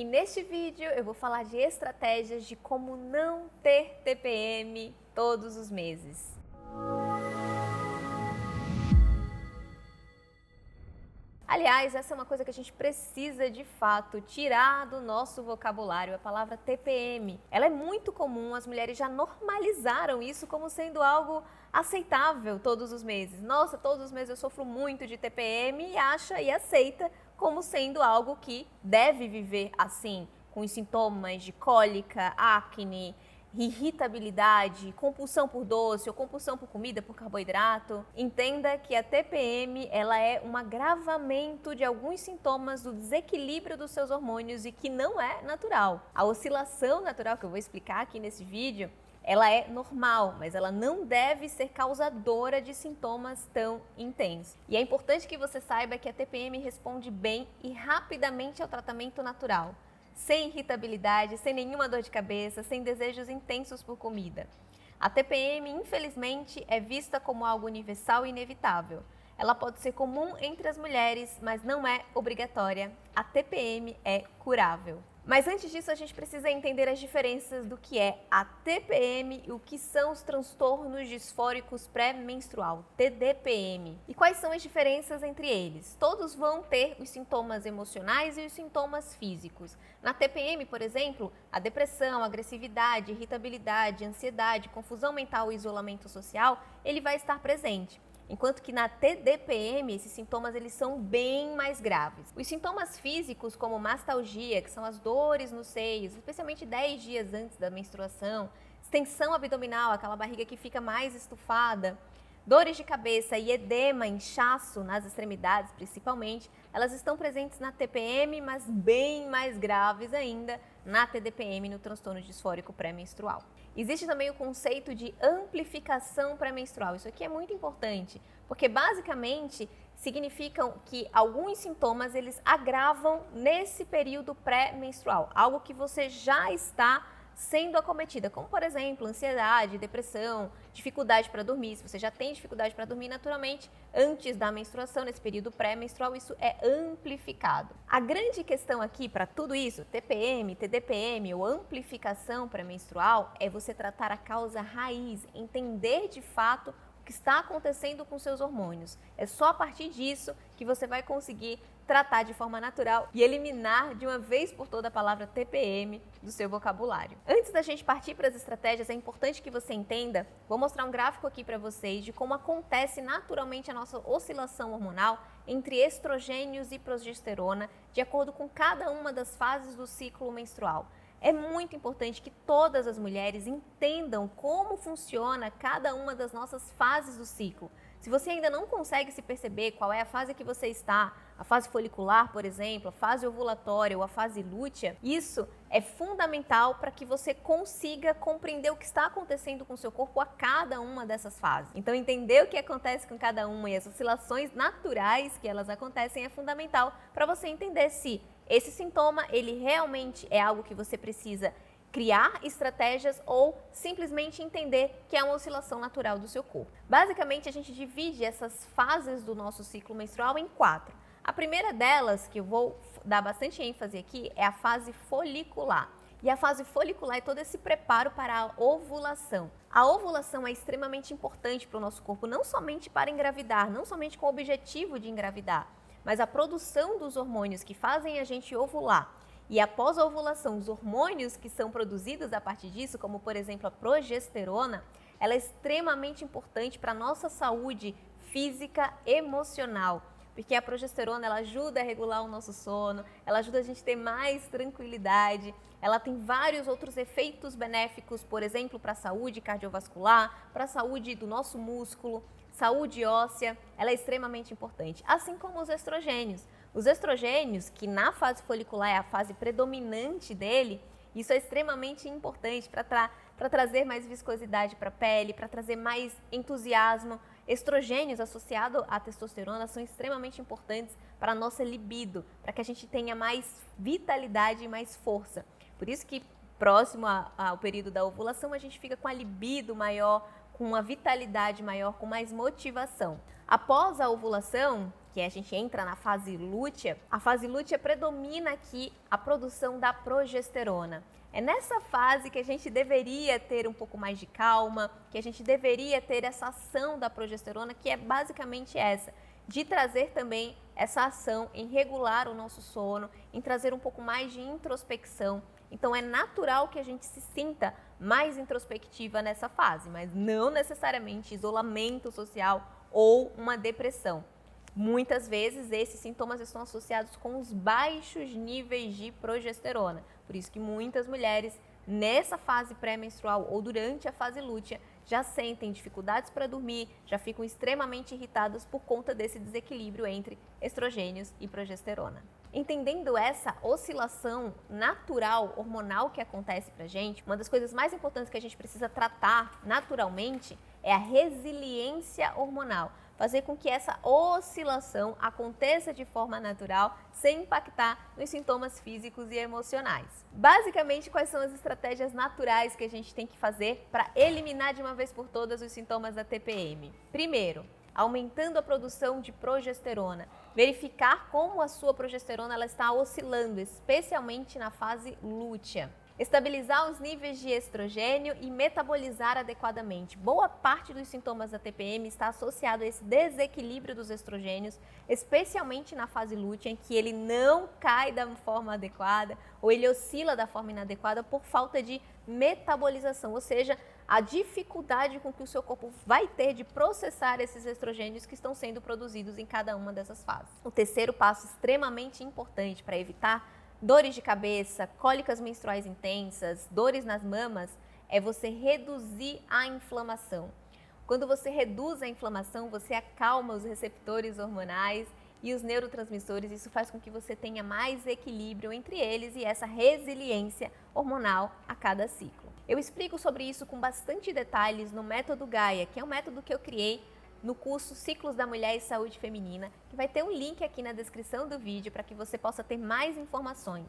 E neste vídeo eu vou falar de estratégias de como não ter TPM todos os meses. Aliás, essa é uma coisa que a gente precisa de fato tirar do nosso vocabulário, a palavra TPM. Ela é muito comum, as mulheres já normalizaram isso como sendo algo aceitável todos os meses. Nossa, todos os meses eu sofro muito de TPM e acha e aceita como sendo algo que deve viver assim, com os sintomas de cólica, acne, irritabilidade, compulsão por doce ou compulsão por comida, por carboidrato. Entenda que a TPM ela é um agravamento de alguns sintomas do desequilíbrio dos seus hormônios e que não é natural. A oscilação natural que eu vou explicar aqui nesse vídeo, ela é normal, mas ela não deve ser causadora de sintomas tão intensos. E é importante que você saiba que a TPM responde bem e rapidamente ao tratamento natural, sem irritabilidade, sem nenhuma dor de cabeça, sem desejos intensos por comida. A TPM, infelizmente, é vista como algo universal e inevitável. Ela pode ser comum entre as mulheres, mas não é obrigatória. A TPM é curável. Mas antes disso, a gente precisa entender as diferenças do que é a TPM e o que são os transtornos disfóricos pré-menstrual, TDPM. E quais são as diferenças entre eles? Todos vão ter os sintomas emocionais e os sintomas físicos. Na TPM, por exemplo, a depressão, agressividade, irritabilidade, ansiedade, confusão mental e isolamento social, ele vai estar presente. Enquanto que na TDPM, esses sintomas eles são bem mais graves. Os sintomas físicos, como mastalgia, que são as dores nos seios, especialmente 10 dias antes da menstruação, extensão abdominal, aquela barriga que fica mais estufada, dores de cabeça e edema, inchaço nas extremidades principalmente, elas estão presentes na TPM, mas bem mais graves ainda na TDPM, no transtorno disfórico pré-menstrual. Existe também o conceito de amplificação pré-menstrual. Isso aqui é muito importante, porque basicamente significam que alguns sintomas eles agravam nesse período pré-menstrual, algo que você já está sendo acometida, como por exemplo, ansiedade, depressão, dificuldade para dormir. Se você já tem dificuldade para dormir, naturalmente, antes da menstruação, nesse período pré-menstrual, isso é amplificado. A grande questão aqui para tudo isso, TPM, TDPM ou amplificação pré-menstrual, é você tratar a causa raiz, entender de fato o que está acontecendo com seus hormônios. É só a partir disso que você vai conseguir tratar de forma natural e eliminar de uma vez por toda a palavra TPM do seu vocabulário. Antes da gente partir para as estratégias, é importante que você entenda, vou mostrar um gráfico aqui para vocês de como acontece naturalmente a nossa oscilação hormonal entre estrogênios e progesterona, de acordo com cada uma das fases do ciclo menstrual. É muito importante que todas as mulheres entendam como funciona cada uma das nossas fases do ciclo. Se você ainda não consegue se perceber qual é a fase que você está, a fase folicular, por exemplo, a fase ovulatória ou a fase lútea, isso é fundamental para que você consiga compreender o que está acontecendo com o seu corpo a cada uma dessas fases. Então, entender o que acontece com cada uma e as oscilações naturais que elas acontecem é fundamental para você entender se esse sintoma, ele realmente é algo que você precisa criar estratégias ou simplesmente entender que é uma oscilação natural do seu corpo. Basicamente, a gente divide essas fases do nosso ciclo menstrual em 4. A primeira delas, que eu vou dar bastante ênfase aqui, é a fase folicular. E a fase folicular é todo esse preparo para a ovulação. A ovulação é extremamente importante para o nosso corpo, não somente para engravidar, não somente com o objetivo de engravidar, mas a produção dos hormônios que fazem a gente ovular. E após a ovulação, os hormônios que são produzidos a partir disso, como por exemplo a progesterona, ela é extremamente importante para a nossa saúde física e emocional. Porque a progesterona ela ajuda a regular o nosso sono, ela ajuda a gente a ter mais tranquilidade, ela tem vários outros efeitos benéficos, por exemplo, para a saúde cardiovascular, para a saúde do nosso músculo, saúde óssea, ela é extremamente importante, assim como os estrogênios. Os estrogênios, que na fase folicular é a fase predominante dele, isso é extremamente importante para trazer mais viscosidade para a pele, para trazer mais entusiasmo. Estrogênios associados à testosterona são extremamente importantes para a nossa libido, para que a gente tenha mais vitalidade e mais força. Por isso que próximo ao período da ovulação a gente fica com a libido maior, com uma vitalidade maior, com mais motivação. Após a ovulação, que a gente entra na fase lútea, a fase lútea predomina aqui a produção da progesterona. É nessa fase que a gente deveria ter um pouco mais de calma, que a gente deveria ter essa ação da progesterona, que é basicamente essa, de trazer também essa ação em regular o nosso sono, em trazer um pouco mais de introspecção. Então é natural que a gente se sinta mais introspectiva nessa fase, mas não necessariamente isolamento social ou uma depressão. Muitas vezes esses sintomas estão associados com os baixos níveis de progesterona. Por isso que muitas mulheres nessa fase pré-menstrual ou durante a fase lútea já sentem dificuldades para dormir, já ficam extremamente irritadas por conta desse desequilíbrio entre estrogênios e progesterona. Entendendo essa oscilação natural hormonal que acontece pra gente, uma das coisas mais importantes que a gente precisa tratar naturalmente é a resiliência hormonal. Fazer com que essa oscilação aconteça de forma natural, sem impactar nos sintomas físicos e emocionais. Basicamente, quais são as estratégias naturais que a gente tem que fazer para eliminar de uma vez por todas os sintomas da TPM? Primeiro, aumentando a produção de progesterona. Verificar como a sua progesterona ela está oscilando, especialmente na fase lútea. Estabilizar os níveis de estrogênio e metabolizar adequadamente. Boa parte dos sintomas da TPM está associado a esse desequilíbrio dos estrogênios, especialmente na fase lútea, em que ele não cai da forma adequada ou ele oscila da forma inadequada por falta de metabolização, ou seja, a dificuldade com que o seu corpo vai ter de processar esses estrogênios que estão sendo produzidos em cada uma dessas fases. O terceiro passo extremamente importante para evitar dores de cabeça, cólicas menstruais intensas, dores nas mamas, é você reduzir a inflamação. Quando você reduz a inflamação, você acalma os receptores hormonais e os neurotransmissores. Isso faz com que você tenha mais equilíbrio entre eles e essa resiliência hormonal a cada ciclo. Eu explico sobre isso com bastante detalhes no método Gaia, que é um método que eu criei no curso Ciclos da Mulher e Saúde Feminina, que vai ter um link aqui na descrição do vídeo para que você possa ter mais informações.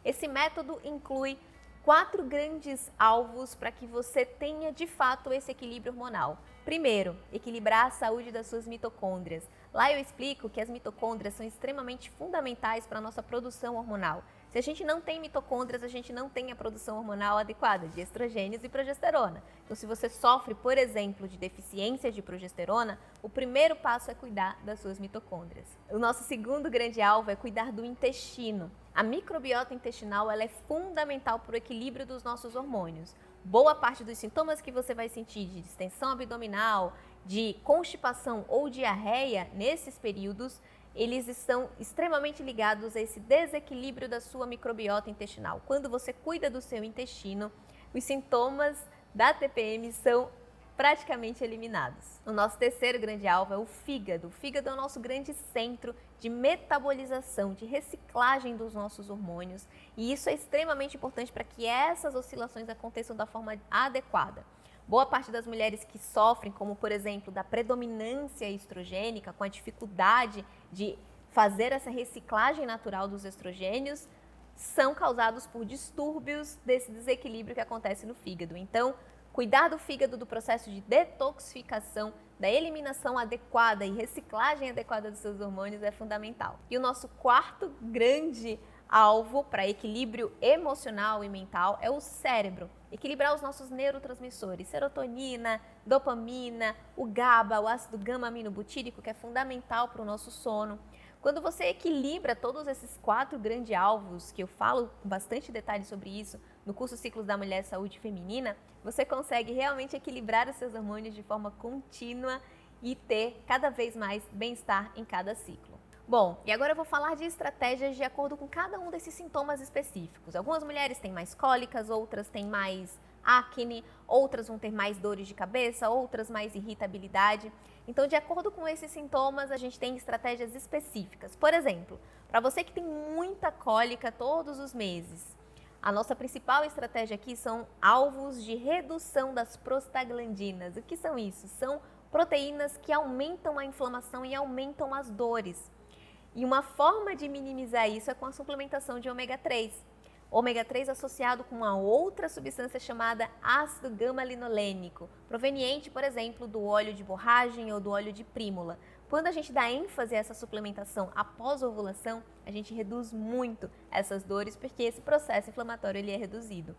Esse método inclui 4 grandes alvos para que você tenha de fato esse equilíbrio hormonal. Primeiro, equilibrar a saúde das suas mitocôndrias. Lá eu explico que as mitocôndrias são extremamente fundamentais para a nossa produção hormonal. Se a gente não tem mitocôndrias, a gente não tem a produção hormonal adequada de estrogênios e progesterona. Então, se você sofre, por exemplo, de deficiência de progesterona, o primeiro passo é cuidar das suas mitocôndrias. O nosso segundo grande alvo é cuidar do intestino. A microbiota intestinal ela é fundamental para o equilíbrio dos nossos hormônios. Boa parte dos sintomas que você vai sentir de distensão abdominal, de constipação ou diarreia nesses períodos, eles estão extremamente ligados a esse desequilíbrio da sua microbiota intestinal. Quando você cuida do seu intestino, os sintomas da TPM são praticamente eliminados. O nosso terceiro grande alvo é o fígado. O fígado é o nosso grande centro de metabolização, de reciclagem dos nossos hormônios, e isso é extremamente importante para que essas oscilações aconteçam da forma adequada. Boa parte das mulheres que sofrem, como por exemplo, da predominância estrogênica, com a dificuldade de fazer essa reciclagem natural dos estrogênios, são causados por distúrbios desse desequilíbrio que acontece no fígado. Então, cuidar do fígado, do processo de detoxificação, da eliminação adequada e reciclagem adequada dos seus hormônios é fundamental. E o nosso quarto grande alvo para equilíbrio emocional e mental é o cérebro. Equilibrar os nossos neurotransmissores, serotonina, dopamina, o GABA, o ácido gama-aminobutírico, que é fundamental para o nosso sono. Quando você equilibra todos esses 4 grandes alvos, que eu falo com bastante detalhe sobre isso no curso Ciclos da Mulher e Saúde Feminina, você consegue realmente equilibrar os seus hormônios de forma contínua e ter cada vez mais bem-estar em cada ciclo. Bom, e agora eu vou falar de estratégias de acordo com cada um desses sintomas específicos. Algumas mulheres têm mais cólicas, outras têm mais acne, outras vão ter mais dores de cabeça, outras mais irritabilidade. Então, de acordo com esses sintomas, a gente tem estratégias específicas. Por exemplo, para você que tem muita cólica todos os meses, a nossa principal estratégia aqui são alvos de redução das prostaglandinas. O que são isso? São proteínas que aumentam a inflamação e aumentam as dores. E uma forma de minimizar isso é com a suplementação de ômega 3. Ômega 3 associado com uma outra substância chamada ácido gama-linolênico, proveniente, por exemplo, do óleo de borragem ou do óleo de prímula. Quando a gente dá ênfase a essa suplementação após a ovulação, a gente reduz muito essas dores, porque esse processo inflamatório ele é reduzido.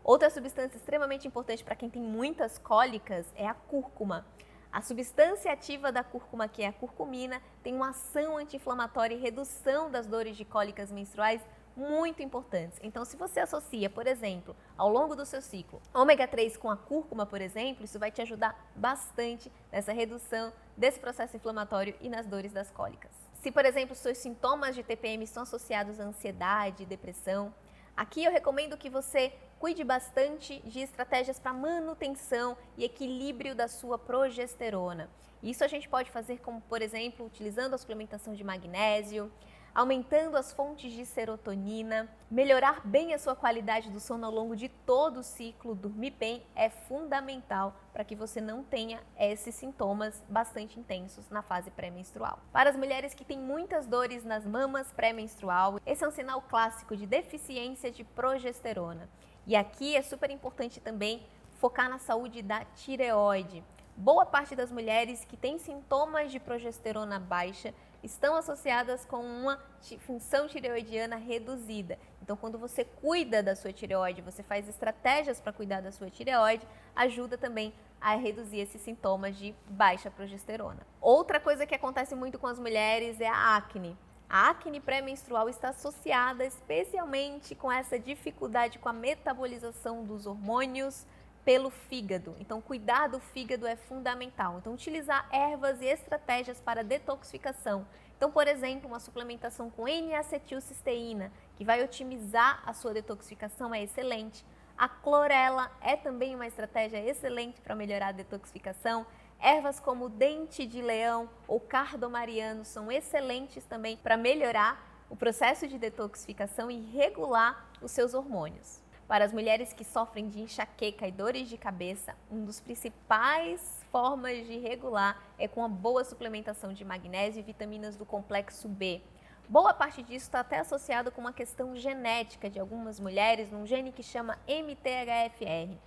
Outra substância extremamente importante para quem tem muitas cólicas é a cúrcuma. A substância ativa da cúrcuma, que é a curcumina, tem uma ação anti-inflamatória e redução das dores de cólicas menstruais muito importantes. Então, se você associa, por exemplo, ao longo do seu ciclo, ômega 3 com a cúrcuma, por exemplo, isso vai te ajudar bastante nessa redução desse processo inflamatório e nas dores das cólicas. Se, por exemplo, seus sintomas de TPM estão associados à ansiedade, depressão, aqui eu recomendo que você cuide bastante de estratégias para manutenção e equilíbrio da sua progesterona. Isso a gente pode fazer como, por exemplo, utilizando a suplementação de magnésio, aumentando as fontes de serotonina, melhorar bem a sua qualidade do sono ao longo de todo o ciclo. Dormir bem é fundamental para que você não tenha esses sintomas bastante intensos na fase pré-menstrual. Para as mulheres que têm muitas dores nas mamas pré-menstrual, esse é um sinal clássico de deficiência de progesterona. E aqui é super importante também focar na saúde da tireoide. Boa parte das mulheres que têm sintomas de progesterona baixa estão associadas com uma função tireoidiana reduzida. Então, quando você cuida da sua tireoide, você faz estratégias para cuidar da sua tireoide, ajuda também a reduzir esses sintomas de baixa progesterona. Outra coisa que acontece muito com as mulheres é a acne. A acne pré-menstrual está associada especialmente com essa dificuldade com a metabolização dos hormônios pelo fígado. Então, cuidar do fígado é fundamental. Então, utilizar ervas e estratégias para detoxificação. Então, por exemplo, uma suplementação com N-acetilcisteína, que vai otimizar a sua detoxificação, é excelente. A clorela é também uma estratégia excelente para melhorar a detoxificação. Ervas como dente de leão ou cardomariano são excelentes também para melhorar o processo de detoxificação e regular os seus hormônios. Para as mulheres que sofrem de enxaqueca e dores de cabeça, um dos principais formas de regular é com a boa suplementação de magnésio e vitaminas do complexo B. Boa parte disso está até associado com uma questão genética de algumas mulheres, num gene que chama MTHFR.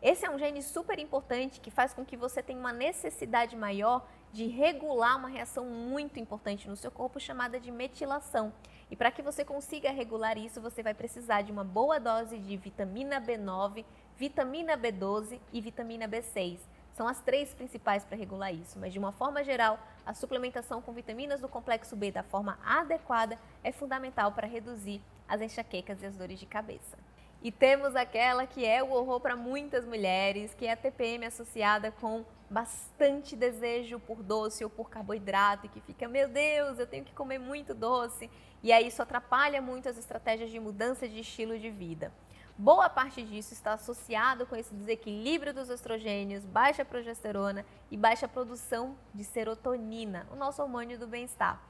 Esse é um gene super importante que faz com que você tenha uma necessidade maior de regular uma reação muito importante no seu corpo chamada de metilação. E para que você consiga regular isso, você vai precisar de uma boa dose de vitamina B9, vitamina B12 e vitamina B6. São as três principais para regular isso, mas de uma forma geral, a suplementação com vitaminas do complexo B da forma adequada é fundamental para reduzir as enxaquecas e as dores de cabeça. E temos aquela que é o horror para muitas mulheres, que é a TPM associada com bastante desejo por doce ou por carboidrato, e que fica, meu Deus, eu tenho que comer muito doce, e aí isso atrapalha muito as estratégias de mudança de estilo de vida. Boa parte disso está associado com esse desequilíbrio dos estrogênios, baixa progesterona e baixa produção de serotonina, o nosso hormônio do bem-estar.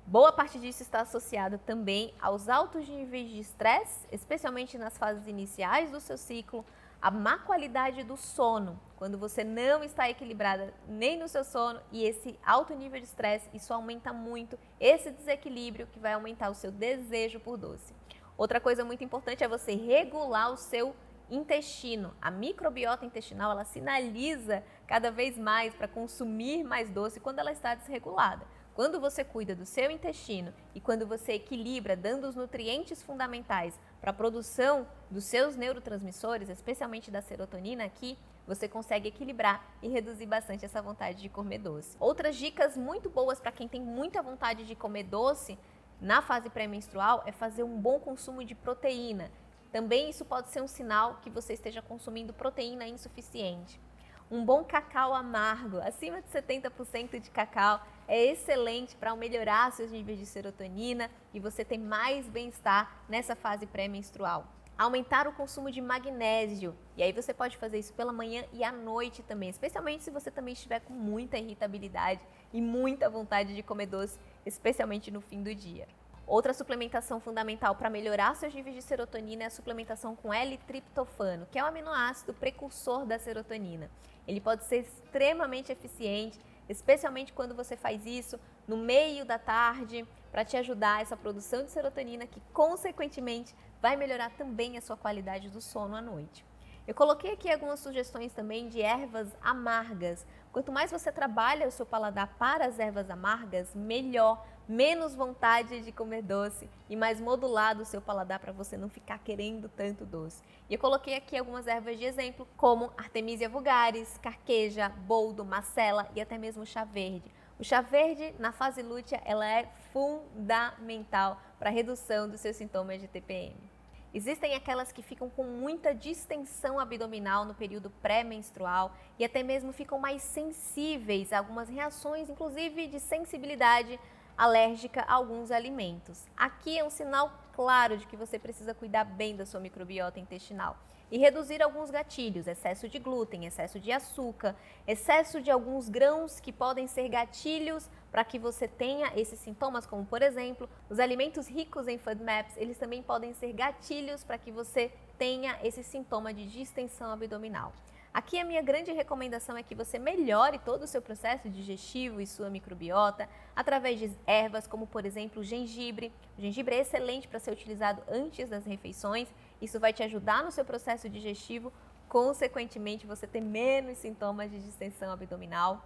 Boa parte disso está associado também aos altos níveis de estresse, especialmente nas fases iniciais do seu ciclo, a má qualidade do sono, quando você não está equilibrada nem no seu sono, e esse alto nível de estresse, isso aumenta muito esse desequilíbrio que vai aumentar o seu desejo por doce. Outra coisa muito importante é você regular o seu intestino. A microbiota intestinal, ela sinaliza cada vez mais para consumir mais doce quando ela está desregulada. Quando você cuida do seu intestino e quando você equilibra, dando os nutrientes fundamentais para a produção dos seus neurotransmissores, especialmente da serotonina aqui, você consegue equilibrar e reduzir bastante essa vontade de comer doce. Outras dicas muito boas para quem tem muita vontade de comer doce na fase pré-menstrual é fazer um bom consumo de proteína. Também isso pode ser um sinal que você esteja consumindo proteína insuficiente. Um bom cacau amargo, acima de 70% de cacau, é excelente para melhorar seus níveis de serotonina e você ter mais bem-estar nessa fase pré-menstrual. Aumentar o consumo de magnésio, e aí você pode fazer isso pela manhã e à noite também, especialmente se você também estiver com muita irritabilidade e muita vontade de comer doce, especialmente no fim do dia. Outra suplementação fundamental para melhorar seus níveis de serotonina é a suplementação com L-triptofano, que é o aminoácido precursor da serotonina. Ele pode ser extremamente eficiente, especialmente quando você faz isso no meio da tarde, para te ajudar essa produção de serotonina, que consequentemente vai melhorar também a sua qualidade do sono à noite. Eu coloquei aqui algumas sugestões também de ervas amargas, Quanto mais você trabalha o seu paladar para as ervas amargas, melhor, menos vontade de comer doce e mais modulado o seu paladar para você não ficar querendo tanto doce. E eu coloquei aqui algumas ervas de exemplo, como Artemisia vulgaris, carqueja, boldo, macela e até mesmo chá verde. O chá verde, na fase lútea, ela é fundamental para a redução dos seus sintomas de TPM. Existem aquelas que ficam com muita distensão abdominal no período pré-menstrual e até mesmo ficam mais sensíveis a algumas reações, inclusive de sensibilidade alérgica a alguns alimentos. Aqui é um sinal claro de que você precisa cuidar bem da sua microbiota intestinal e reduzir alguns gatilhos, excesso de glúten, excesso de açúcar, excesso de alguns grãos que podem ser gatilhos para que você tenha esses sintomas, como por exemplo, os alimentos ricos em FODMAPs, eles também podem ser gatilhos para que você tenha esse sintoma de distensão abdominal. Aqui a minha grande recomendação é que você melhore todo o seu processo digestivo e sua microbiota através de ervas como, por exemplo, o gengibre. O gengibre é excelente para ser utilizado antes das refeições. Isso vai te ajudar no seu processo digestivo, consequentemente você ter menos sintomas de distensão abdominal.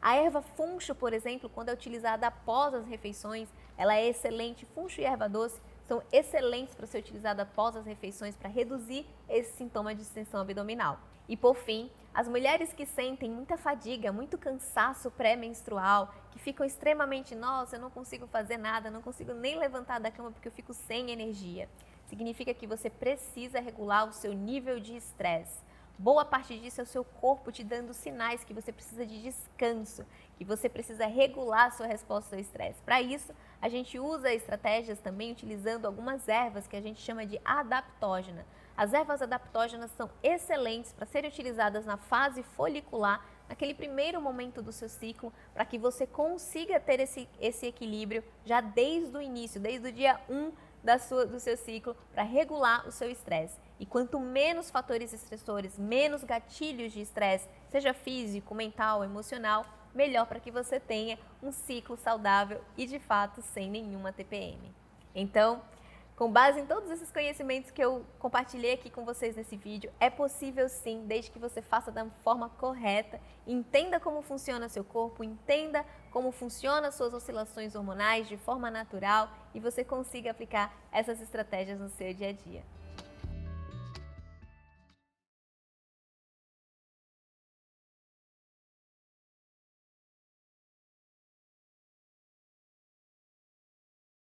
A erva funcho, por exemplo, quando é utilizada após as refeições, ela é excelente. Funcho e erva doce são excelentes para ser utilizada após as refeições para reduzir esse sintoma de distensão abdominal. E por fim, as mulheres que sentem muita fadiga, muito cansaço pré-menstrual, que ficam extremamente, nossa, eu não consigo fazer nada, não consigo nem levantar da cama porque eu fico sem energia. Significa que você precisa regular o seu nível de estresse. Boa parte disso é o seu corpo te dando sinais que você precisa de descanso, que você precisa regular a sua resposta ao estresse. Para isso, a gente usa estratégias também utilizando algumas ervas que a gente chama de adaptógena. As ervas adaptógenas são excelentes para serem utilizadas na fase folicular, naquele primeiro momento do seu ciclo, para que você consiga ter esse equilíbrio já desde o início, desde o dia 1 do seu ciclo, para regular o seu estresse. E quanto menos fatores estressores, menos gatilhos de estresse, seja físico, mental, emocional, melhor para que você tenha um ciclo saudável e de fato sem nenhuma TPM. Então, com base em todos esses conhecimentos que eu compartilhei aqui com vocês nesse vídeo, é possível sim, desde que você faça da forma correta, entenda como funciona seu corpo, entenda como funcionam as suas oscilações hormonais de forma natural e você consiga aplicar essas estratégias no seu dia a dia.